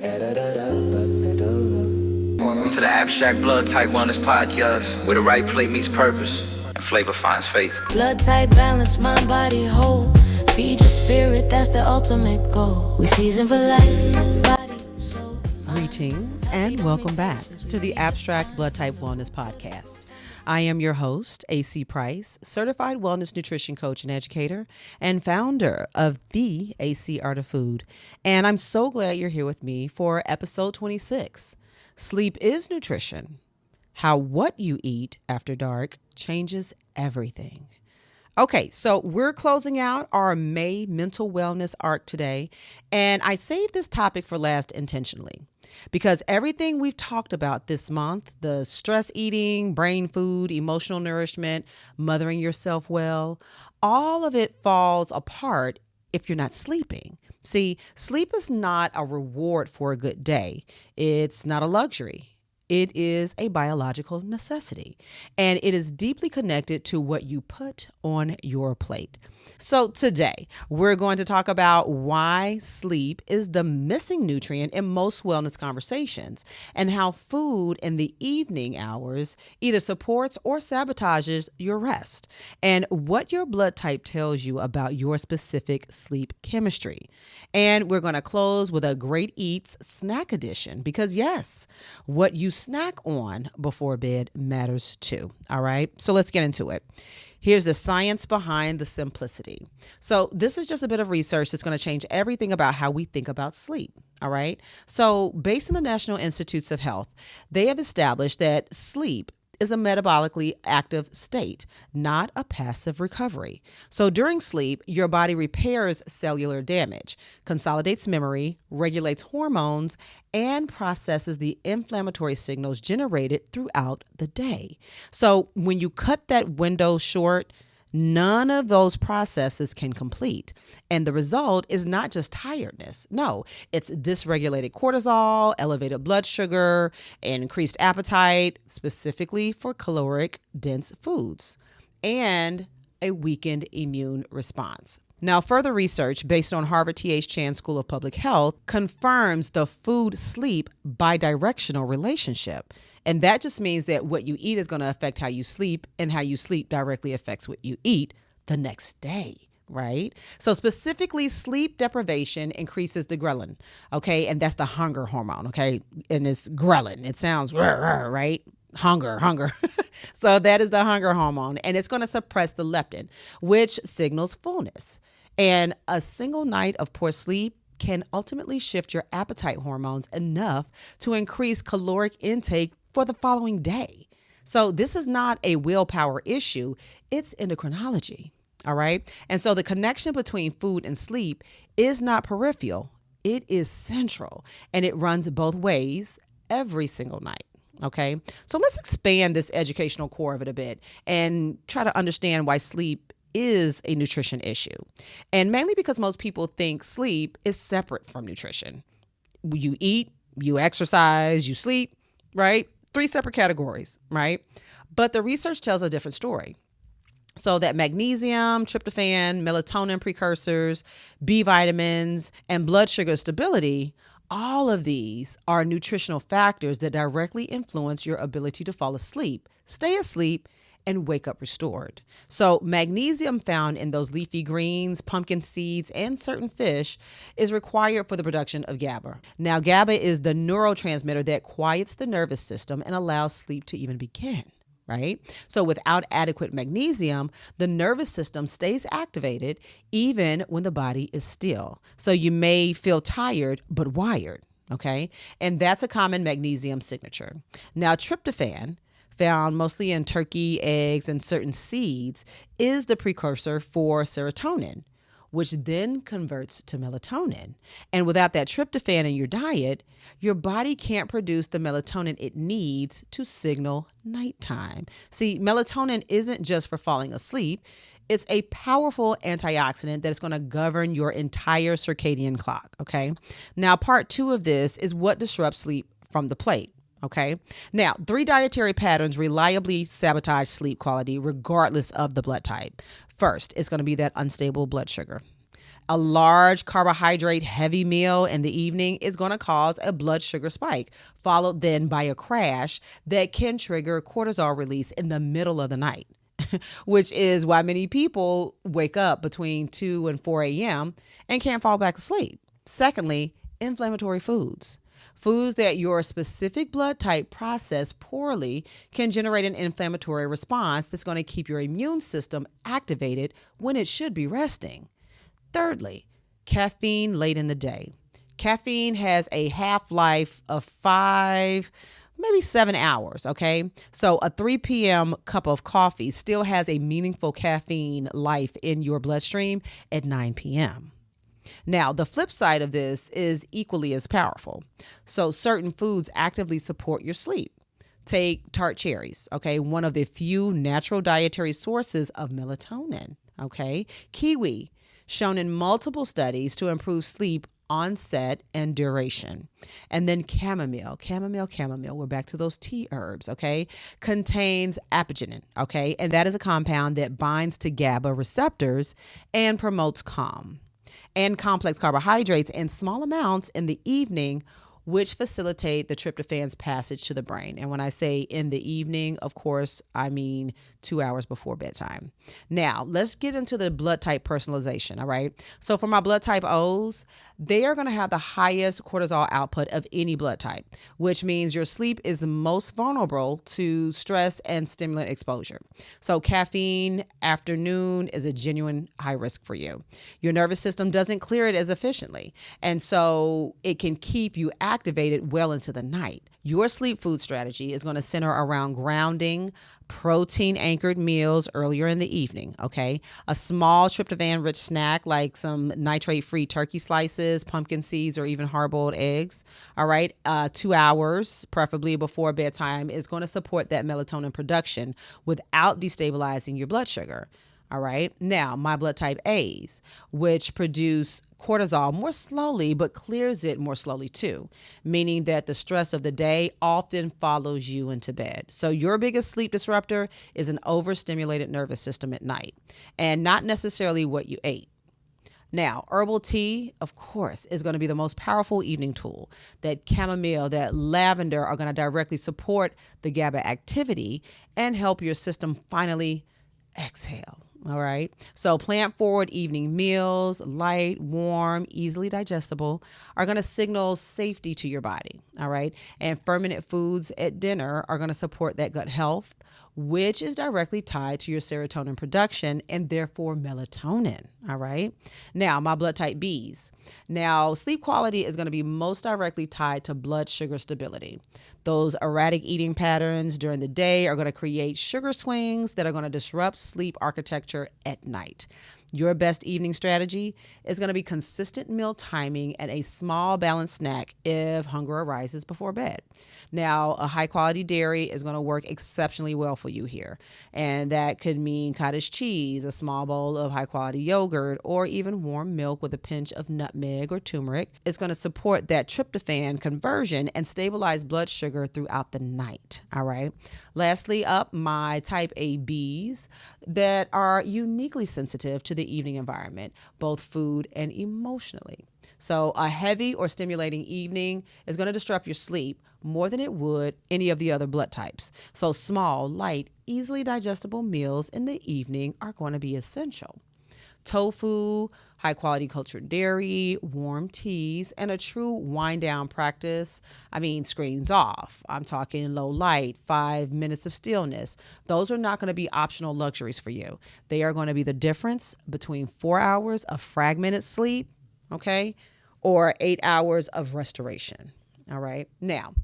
Welcome to the Abstract Blood Type Wellness Podcast, where the right play meets purpose and flavor finds faith. Blood type balance, mind, body, whole. Feed your spirit, that's the ultimate goal. We season for life, body, soul. Greetings and welcome back to the Abstract Blood Type Wellness Podcast. I am your host, AC Price, certified wellness nutrition coach and educator, and founder of the AC Art of Food. And I'm so glad you're here with me for episode 26. Sleep is nutrition. How what you eat after dark changes everything. Okay, so we're closing out our May mental wellness arc today, and I saved this topic for last intentionally because everything we've talked about this month, the stress eating, brain food, emotional nourishment, mothering yourself well, all of it falls apart if you're not sleeping. See, sleep is not a reward for a good day. It's not a luxury. It is a biological necessity, and it is deeply connected to what you put on your plate. So today, we're going to talk about why sleep is the missing nutrient in most wellness conversations and how food in the evening hours either supports or sabotages your rest, and what your blood type tells you about your specific sleep chemistry. And we're going to close with a great eats snack edition because yes, what you snack on before bed matters too. All right. So let's get into it. Here's the science behind the simplicity. So this is just a bit of research that's going to change everything about how we think about sleep. All right. So based on the National Institutes of Health, they have established that sleep is a metabolically active state, not a passive recovery. So during sleep, your body repairs cellular damage, consolidates memory, regulates hormones, and processes the inflammatory signals generated throughout the day. So when you cut that window short, none of those processes can complete. And the result is not just tiredness. No, it's dysregulated cortisol, elevated blood sugar, increased appetite, specifically for caloric dense foods, and a weakened immune response. Now, further research based on Harvard T.H. Chan School of Public Health confirms the food-sleep bidirectional relationship. And that just means that what you eat is going to affect how you sleep, and how you sleep directly affects what you eat the next day, right? So specifically, sleep deprivation increases the ghrelin, okay? And that's the hunger hormone, okay? And it's ghrelin. It sounds right? Hunger. So that is the hunger hormone, and it's going to suppress the leptin, which signals fullness. And a single night of poor sleep can ultimately shift your appetite hormones enough to increase caloric intake for the following day. So this is not a willpower issue, it's endocrinology. All right. And so the connection between food and sleep is not peripheral, it is central, and it runs both ways every single night. Okay. So let's expand this educational core of it a bit and try to understand why sleep is a nutrition issue. And mainly because most people think sleep is separate from nutrition. You eat, you exercise, you sleep, right? 3 separate categories, right? But the research tells a different story. So that magnesium, tryptophan, melatonin precursors, B vitamins, and blood sugar stability, all of these are nutritional factors that directly influence your ability to fall asleep, stay asleep, and wake up restored. So magnesium found in those leafy greens, pumpkin seeds, and certain fish is required for the production of GABA. Now, GABA is the neurotransmitter that quiets the nervous system and allows sleep to even begin. Right? So without adequate magnesium, the nervous system stays activated even when the body is still. So you may feel tired, but wired. Okay. And that's a common magnesium signature. Now, tryptophan, found mostly in turkey, eggs, and certain seeds, is the precursor for serotonin, which then converts to melatonin. And without that tryptophan in your diet, your body can't produce the melatonin it needs to signal nighttime. See, melatonin isn't just for falling asleep. It's a powerful antioxidant that's going to govern your entire circadian clock, okay? Now, part 2 of this is what disrupts sleep from the plate. Okay. Now, 3 dietary patterns reliably sabotage sleep quality regardless of the blood type. First, it's going to be that unstable blood sugar. A large carbohydrate heavy meal in the evening is going to cause a blood sugar spike, followed then by a crash that can trigger cortisol release in the middle of the night, which is why many people wake up between 2 and 4 a.m. and can't fall back asleep. Secondly, inflammatory foods. Foods that your specific blood type process poorly can generate an inflammatory response that's going to keep your immune system activated when it should be resting. Thirdly, caffeine late in the day. Caffeine has a half-life of 5, maybe 7 hours, okay? So a 3 p.m. cup of coffee still has a meaningful caffeine life in your bloodstream at 9 p.m. Now, the flip side of this is equally as powerful. So certain foods actively support your sleep. Take tart cherries, okay? One of the few natural dietary sources of melatonin, okay? Kiwi, shown in multiple studies to improve sleep onset and duration. And then chamomile, we're back to those tea herbs, okay, contains apigenin, okay, and that is a compound that binds to GABA receptors and promotes calm. And complex carbohydrates in small amounts in the evening, which facilitate the tryptophan's passage to the brain. And when I say in the evening, of course, I mean 2 hours before bedtime. Now, let's get into the blood type personalization, all right? So for my blood type O's, they are going to have the highest cortisol output of any blood type, which means your sleep is most vulnerable to stress and stimulant exposure. So caffeine afternoon is a genuine high risk for you. Your nervous system doesn't clear it as efficiently, and so it can keep you activated well into the night. Your sleep food strategy is going to center around grounding, protein anchored meals earlier in the evening, okay? A small tryptophan-rich snack like some nitrate-free turkey slices, pumpkin seeds, or even hard-boiled eggs, all right? 2 hours, preferably before bedtime, is going to support that melatonin production without destabilizing your blood sugar. All right. Now, my blood type A's, which produce cortisol more slowly, but clears it more slowly too, meaning that the stress of the day often follows you into bed. So your biggest sleep disruptor is an overstimulated nervous system at night, and not necessarily what you ate. Now, herbal tea, of course, is going to be the most powerful evening tool. That chamomile, that lavender are going to directly support the GABA activity and help your system finally exhale. All right. So plant forward evening meals, light, warm, easily digestible, are going to signal safety to your body. All right. And fermented foods at dinner are going to support that gut health, which is directly tied to your serotonin production and therefore melatonin. All right. Now, my blood type B's. Now, sleep quality is going to be most directly tied to blood sugar stability. Those erratic eating patterns during the day are going to create sugar swings that are going to disrupt sleep architecture at night. Your best evening strategy is going to be consistent meal timing and a small balanced snack if hunger arises before bed. Now, a high quality dairy is going to work exceptionally well for you here. And that could mean cottage cheese, a small bowl of high quality yogurt, or even warm milk with a pinch of nutmeg or turmeric. It's going to support that tryptophan conversion and stabilize blood sugar throughout the night. All right. Lastly, up my type A Bs that are uniquely sensitive to the evening environment, both food and emotionally. So a heavy or stimulating evening is going to disrupt your sleep more than it would any of the other blood types. So small, light, easily digestible meals in the evening are going to be essential. Tofu, high quality cultured dairy, warm teas, and a true wind down practice. Screens off. I'm talking low light, 5 minutes of stillness. Those are not going to be optional luxuries for you. They are going to be the difference between 4 hours of fragmented sleep, okay, or 8 hours of restoration. All right. Now,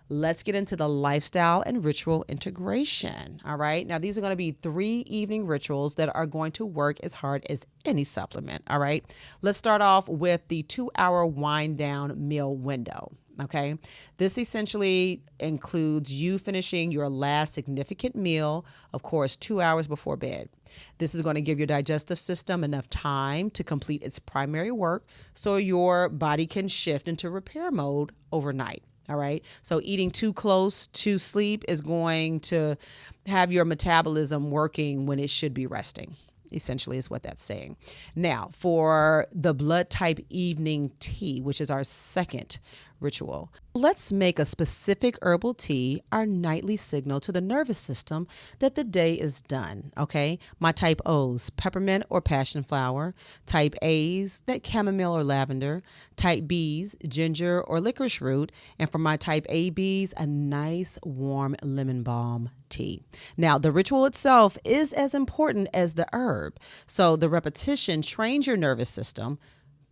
let's get into the lifestyle and ritual integration. All right. Now, these are going to be 3 evening rituals that are going to work as hard as any supplement. All right. Let's start off with the 2-hour wind down meal window. Okay. This essentially includes you finishing your last significant meal, of course, 2 hours before bed. This is going to give your digestive system enough time to complete its primary work so your body can shift into repair mode overnight. All right. So eating too close to sleep is going to have your metabolism working when it should be resting. essentially is what that's saying. Now, for the blood type evening tea, which is our second ritual, let's make a specific herbal tea our nightly signal to the nervous system that the day is done, okay? My type O's, peppermint or passion flower. Type A's, that chamomile or lavender. Type B's, ginger or licorice root. And for my type AB's, a nice warm lemon balm tea. Now, the ritual itself is as important as the herb. So the repetition trains your nervous system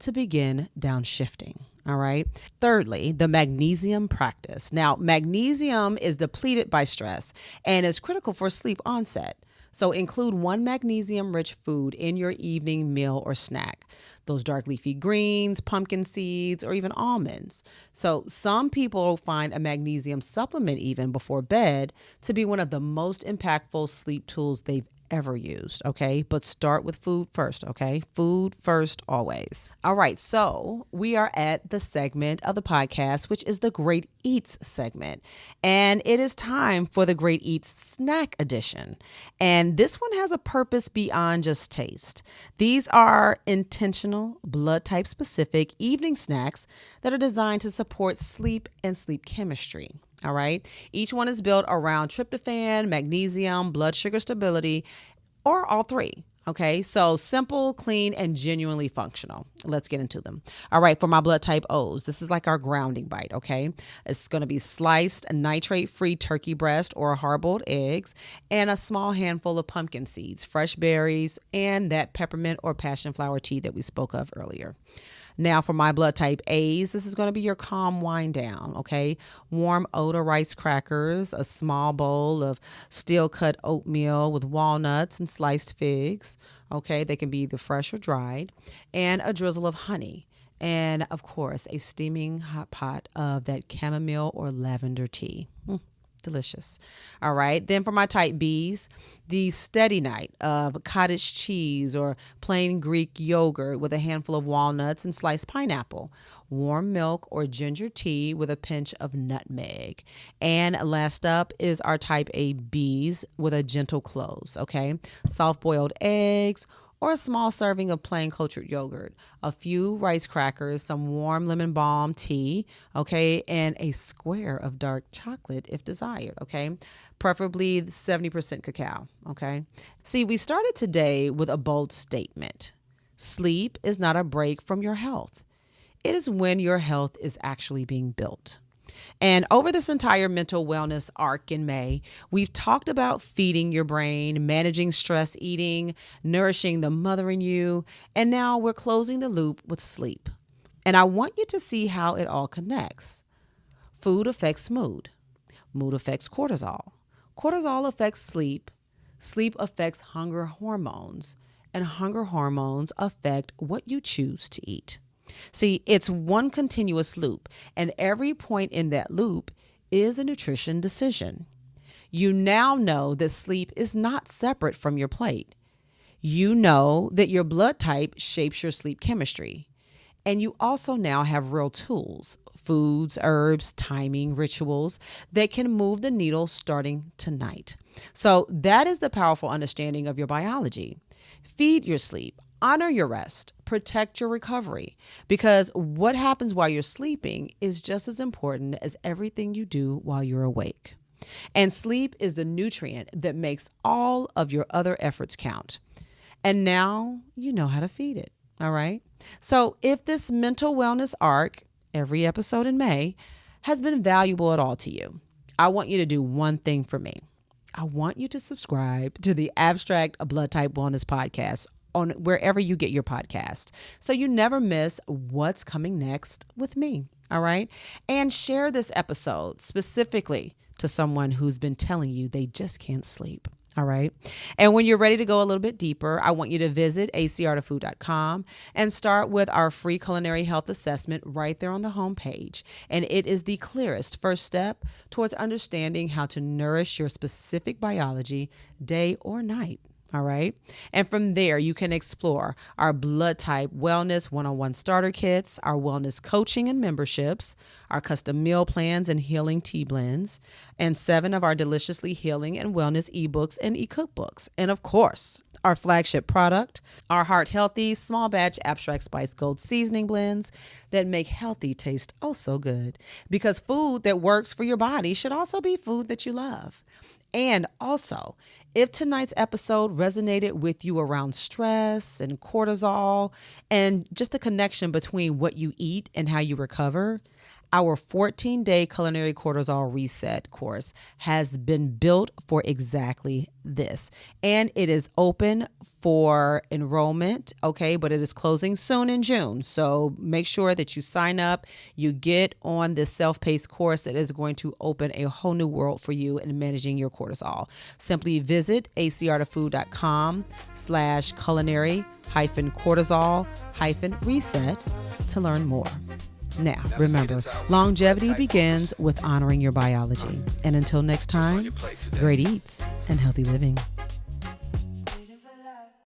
to begin downshifting. All right. Thirdly, the magnesium practice. Now, magnesium is depleted by stress and is critical for sleep onset. So include one magnesium-rich food in your evening meal or snack. Those dark leafy greens, pumpkin seeds, or even almonds. So some people find a magnesium supplement even before bed to be one of the most impactful sleep tools they've ever used, okay? But start with food first, okay? Food first always. All right, so we are at the segment of the podcast, which is the Great Eats segment. And it is time for the Great Eats snack edition. And this one has a purpose beyond just taste. These are intentional, blood type specific evening snacks that are designed to support sleep and sleep chemistry. All right. Each one is built around tryptophan, magnesium, blood sugar stability, or all three. Okay. So simple, clean, and genuinely functional. Let's get into them. All right. For my blood type O's, this is like our grounding bite. Okay. It's going to be sliced nitrate-free turkey breast or hard-boiled eggs and a small handful of pumpkin seeds, fresh berries, and that peppermint or passion flower tea that we spoke of earlier. Now for my blood type A's, this is going to be your calm wind down, okay? Warm oat rice crackers, a small bowl of steel cut oatmeal with walnuts and sliced figs, okay? They can be either fresh or dried, and a drizzle of honey. And of course, a steaming hot pot of that chamomile or lavender tea. Delicious. All right. Then for my type B's, the steady night of cottage cheese or plain Greek yogurt with a handful of walnuts and sliced pineapple, warm milk or ginger tea with a pinch of nutmeg. And last up is our type A B's with a gentle close. Okay. Soft boiled eggs, or a small serving of plain cultured yogurt, a few rice crackers, some warm lemon balm tea, okay, and a square of dark chocolate if desired, okay, preferably 70% cacao, okay. See, we started today with a bold statement. Sleep is not a break from your health. It is when your health is actually being built. And over this entire mental wellness arc in May, we've talked about feeding your brain, managing stress eating, nourishing the mother in you, and now we're closing the loop with sleep. And I want you to see how it all connects. Food affects mood. Mood affects cortisol. Cortisol affects sleep. Sleep affects hunger hormones. And hunger hormones affect what you choose to eat. See, it's one continuous loop, and every point in that loop is a nutrition decision. You now know that sleep is not separate from your plate. You know that your blood type shapes your sleep chemistry. And you also now have real tools, foods, herbs, timing, rituals that can move the needle starting tonight. So that is the powerful understanding of your biology. Feed your sleep. Honor your rest, protect your recovery, because what happens while you're sleeping is just as important as everything you do while you're awake. And sleep is the nutrient that makes all of your other efforts count. And now you know how to feed it, all right? So if this mental wellness arc, every episode in May, has been valuable at all to you, I want you to do one thing for me. I want you to subscribe to the Abstract Blood Type Wellness Podcast on wherever you get your podcast, so you never miss what's coming next with me. All right. And share this episode specifically to someone who's been telling you they just can't sleep. All right. And when you're ready to go a little bit deeper, I want you to visit acrtofood.com and start with our free culinary health assessment right there on the homepage. And it is the clearest first step towards understanding how to nourish your specific biology day or night. All right. And from there, you can explore our blood type wellness one-on-one starter kits, our wellness coaching and memberships, our custom meal plans and healing tea blends, and 7 of our deliciously healing and wellness ebooks and e-cookbooks. And of course, our flagship product, our heart healthy small batch abstract spice gold seasoning blends that make healthy taste oh so good. Because food that works for your body should also be food that you love. And also, if tonight's episode resonated with you around stress and cortisol and just the connection between what you eat and how you recover, our 14-day culinary cortisol reset course has been built for exactly this. And it is open for enrollment, okay, but it is closing soon in June. So make sure that you sign up, you get on this self-paced course that is going to open a whole new world for you in managing your cortisol. Simply visit acrtofood.com/culinary-cortisol-reset to learn more. Now, remember, longevity begins with honoring your biology. And until next time, great eats and healthy living.